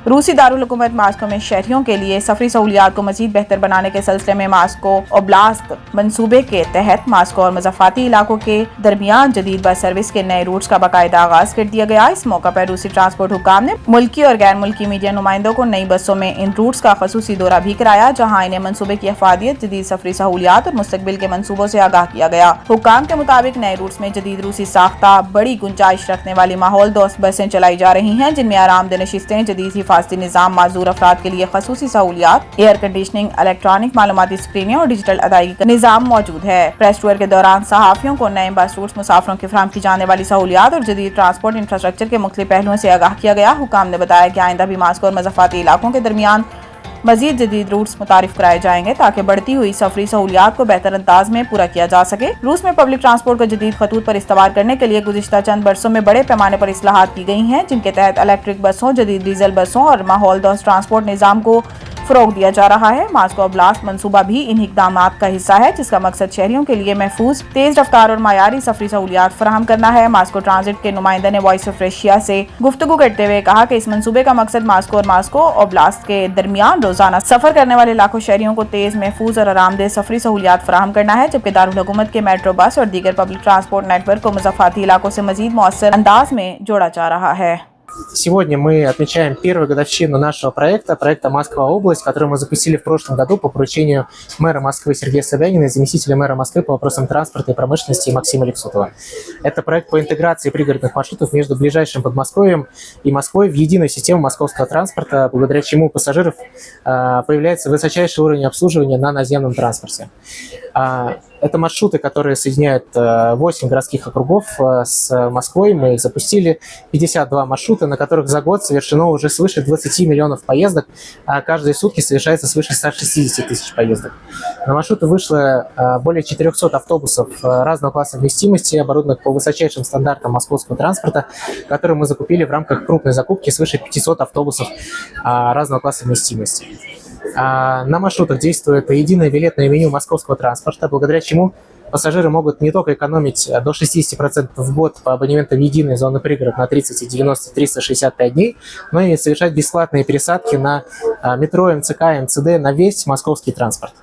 रूसी दारुल हुकूमत मास्को में शहरियों के लिए सफरी सहूलियात को मजीद बेहतर बनाने के सिलसिले में मास्को ओब्लास्त मंसूबे के तहत मास्को और मुज़फ़्फ़ाती इलाकों के दरमियान जदीद बस सर्विस के नए रूट्स का बाकायदा आगाज कर दिया गया। इस मौका पर रूसी ट्रांसपोर्ट हुकाम ने मुल्की और गैर मुल्की मीडिया नुमाइंदों को नई बसों में इन रूट्स का खसूसी दौरा भी कराया, जहाँ इन्हें मंसूबे की अफादियत, जदीद सफरी सहूलियात और मुस्तकबिल के मंसूबों से आगाह किया गया। हुकाम के मुताबिक नए रूट्स में जदीद रूसी साख्ता बड़ी गुंजाइश रखने वाली माहौल दोस्त बसें चलाई जा रही हैं, जिनमें आरामदेह नशिस्तें, जदीद हिफाजती निज़ाम, माजूर अफराद के लिए खसूसी सहूलियात, एयर कंडीशनिंग, इलेक्ट्रॉनिक मालूमाती स्क्रीनें और डिजिटल अदायगी का निज़ाम मौजूद है। प्रेस टूर के दौरान सहाफ़ियों को नए बस रूट्स, मुसाफिरों की फराहम की जाने वाली सहूलियात और जदीद ट्रांसपोर्ट इंफ्रास्ट्रक्चर के मुख्तलिफ पहलुओं से आगाह किया गया। हुकाम ने बताया कि आइंदा भी मास्को और मुज़फ़्फ़ाती इलाकों के दरमियान मजीद जदीद रूट्स मुतारिफ कराए जाएंगे ताकि बढ़ती हुई सफरी सहूलियात को बेहतर अंदाज में पूरा किया जा सके। रूस में पब्लिक ट्रांसपोर्ट को जदीद खतूत पर इस्तेमाल करने के लिए गुज़िश्ता चंद बरसों में बड़े पैमाने पर इस्लाहात की गई हैं, जिनके तहत इलेक्ट्रिक बसों, जदीद डीजल बसों और माहौल दोस्त ट्रांसपोर्ट निज़ाम को फ़रोग़ दिया जा रहा है। मास्को ओब्लास्त मंसूबा भी इन इक़दामात का हिस्सा है, जिसका मकसद शहरियों के लिए महफूज, तेज़ रफ्तार और मायारी सफरी सहूलियात फराहम करना है। मास्को ट्रांजिट के नुमाइंदे ने वॉइस ऑफ रशिया से गुफ्तगू करते हुए कहा कि इस मंसूबे का मकसद मास्को और मास्को ओब्लास्त के दरमियान रोजाना सफर करने वाले लाखों शहरियों को तेज, महफूज और आरामदेह सफरी सहूलियात फराहम करना है, जबकि दारुल हुकूमत के मेट्रो बस और दीगर पब्लिक ट्रांसपोर्ट नेटवर्क को मुज़फ़्फ़ाती इलाकों से मजीद मौसर अंदाज में जोड़ा जा रहा है। Сегодня мы отмечаем первую годовщину нашего проекта «Москва-область», который мы запустили в прошлом году по поручению мэра Москвы Сергея Собянина и заместителя мэра Москвы по вопросам транспорта и промышленности Максима Лексутова. Это проект по интеграции пригородных маршрутов между ближайшим Подмосковьем и Москвой в единую систему московского транспорта, благодаря чему у пассажиров появляется высочайший уровень обслуживания на наземном транспорте. Это маршруты, которые соединяют 8 городских округов с Москвой. Мы их запустили. 52 маршрута, на которых за год совершено уже свыше 20 миллионов поездок, а каждые сутки совершается свыше 160 тысяч поездок. На маршруты вышло более 400 автобусов разного класса вместимости, оборудованных по высочайшим стандартам московского транспорта, которые мы закупили в рамках крупной закупки свыше 500 автобусов разного класса вместимости. На маршрутах действует единое билетное меню московского транспорта, благодаря чему пассажиры могут не только экономить до 60% в год по абонементам единой зоны пригород на 30, 90, 365 дней, но и совершать бесплатные пересадки на метро, МЦК, МЦД на весь московский транспорт.